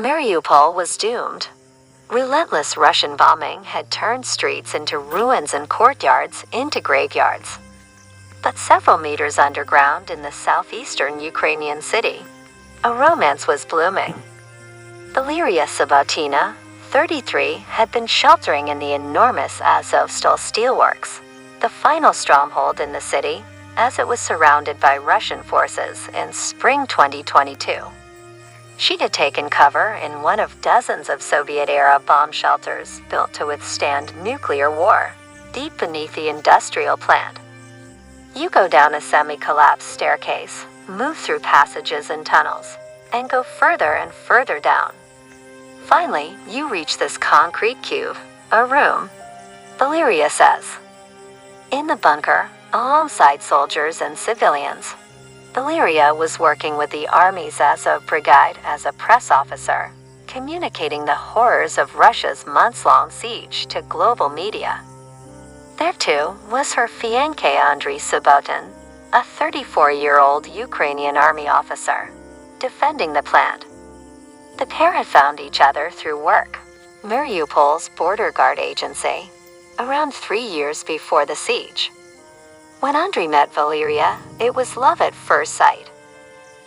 Mariupol was doomed. Relentless Russian bombing had turned streets into ruins and courtyards into graveyards. But several meters underground in the southeastern Ukrainian city, a romance was blooming. Valeria Sabatina, 33, had been sheltering in the enormous Azovstal steelworks, the final stronghold in the city, as it was surrounded by Russian forces in spring 2022. She had taken cover in one of dozens of Soviet-era bomb shelters built to withstand nuclear war, deep beneath the industrial plant. You go down a semi-collapsed staircase, move through passages and tunnels, and go further and further down. Finally, you reach this concrete cube, a room, Valeria says. In the bunker, alongside soldiers and civilians, Valeria was working with the Army's Azov Brigade as a press officer, communicating the horrors of Russia's months-long siege to global media. There too was her fiancé Andriy Subotin, a 34-year-old Ukrainian army officer, defending the plant. The pair had found each other through work, Mariupol's border guard agency, around 3 years before the siege. When Andriy met Valeria, it was love at first sight.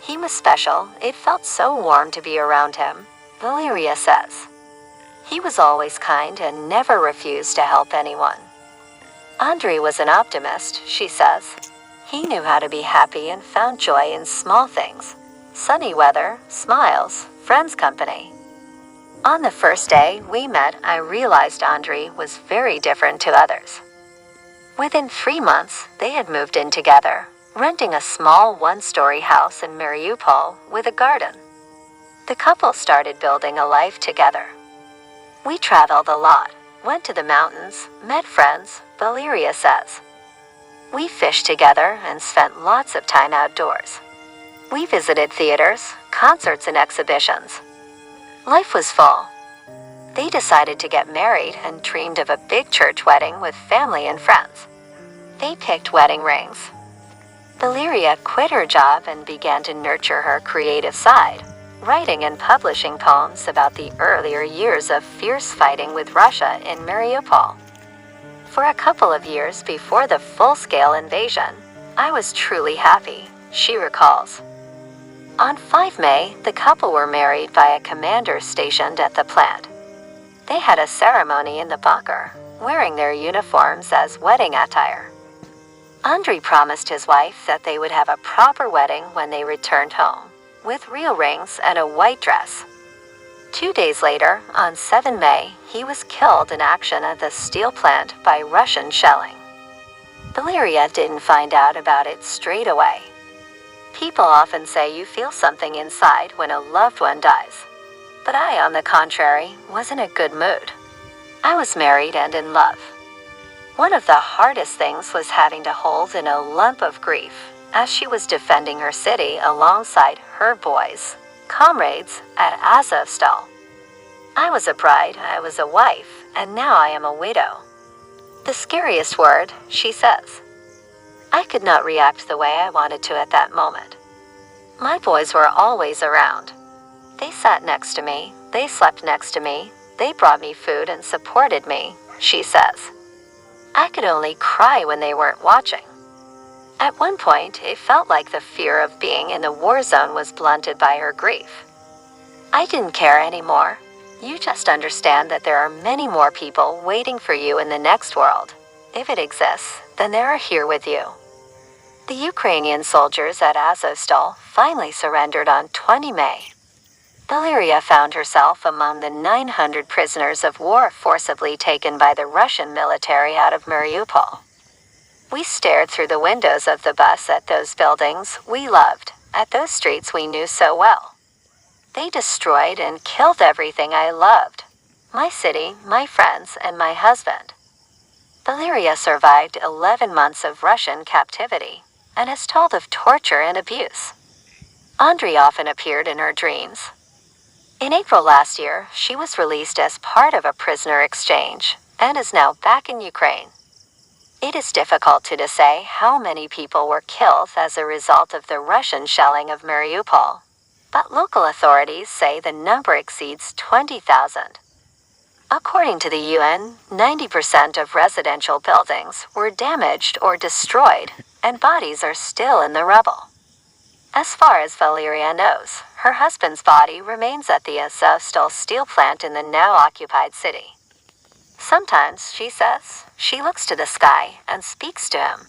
He was special, it felt so warm to be around him, Valeria says. He was always kind and never refused to help anyone. Andriy was an optimist, she says. He knew how to be happy and found joy in small things. Sunny weather, smiles, friends' company. On the first day we met, I realized Andriy was very different to others. Within 3 months, they had moved in together, renting a small one-story house in Mariupol with a garden. The couple started building a life together. We traveled a lot, went to the mountains, met friends, Valeria says. We fished together and spent lots of time outdoors. We visited theaters, concerts and exhibitions. Life was full. They decided to get married and dreamed of a big church wedding with family and friends. They picked wedding rings. Valeria quit her job and began to nurture her creative side, writing and publishing poems about the earlier years of fierce fighting with Russia in Mariupol. For a couple of years before the full-scale invasion, I was truly happy, she recalls. On 5 May, the couple were married by a commander stationed at the plant. They had a ceremony in the bunker, wearing their uniforms as wedding attire. Andriy promised his wife that they would have a proper wedding when they returned home, with real rings and a white dress. 2 days later, on 7 May, he was killed in action at the steel plant by Russian shelling. Valeria didn't find out about it straight away. People often say you feel something inside when a loved one dies. But I, on the contrary, was in a good mood. I was married and in love. One of the hardest things was having to hold in a lump of grief as she was defending her city alongside her boys, comrades at Azovstal. I was a bride, I was a wife, and now I am a widow. The scariest word, she says. I could not react the way I wanted to at that moment. My boys were always around. They sat next to me, they slept next to me, they brought me food and supported me, she says. I could only cry when they weren't watching. At one point, it felt like the fear of being in the war zone was blunted by her grief. I didn't care anymore. You just understand that there are many more people waiting for you in the next world. If it exists, then they are here with you. The Ukrainian soldiers at Azovstal finally surrendered on 20 May. Valeria found herself among the 900 prisoners of war forcibly taken by the Russian military out of Mariupol. We stared through the windows of the bus at those buildings we loved, at those streets we knew so well. They destroyed and killed everything I loved. My city, my friends, and my husband. Valeria survived 11 months of Russian captivity and has told of torture and abuse. Andriy often appeared in her dreams. In April last year, she was released as part of a prisoner exchange and is now back in Ukraine. It is difficult to say how many people were killed as a result of the Russian shelling of Mariupol, but local authorities say the number exceeds 20,000. According to the UN, 90% of residential buildings were damaged or destroyed, and bodies are still in the rubble. As far as Valeria knows, her husband's body remains at the Azovstal steel plant in the now-occupied city. Sometimes, she says, she looks to the sky and speaks to him,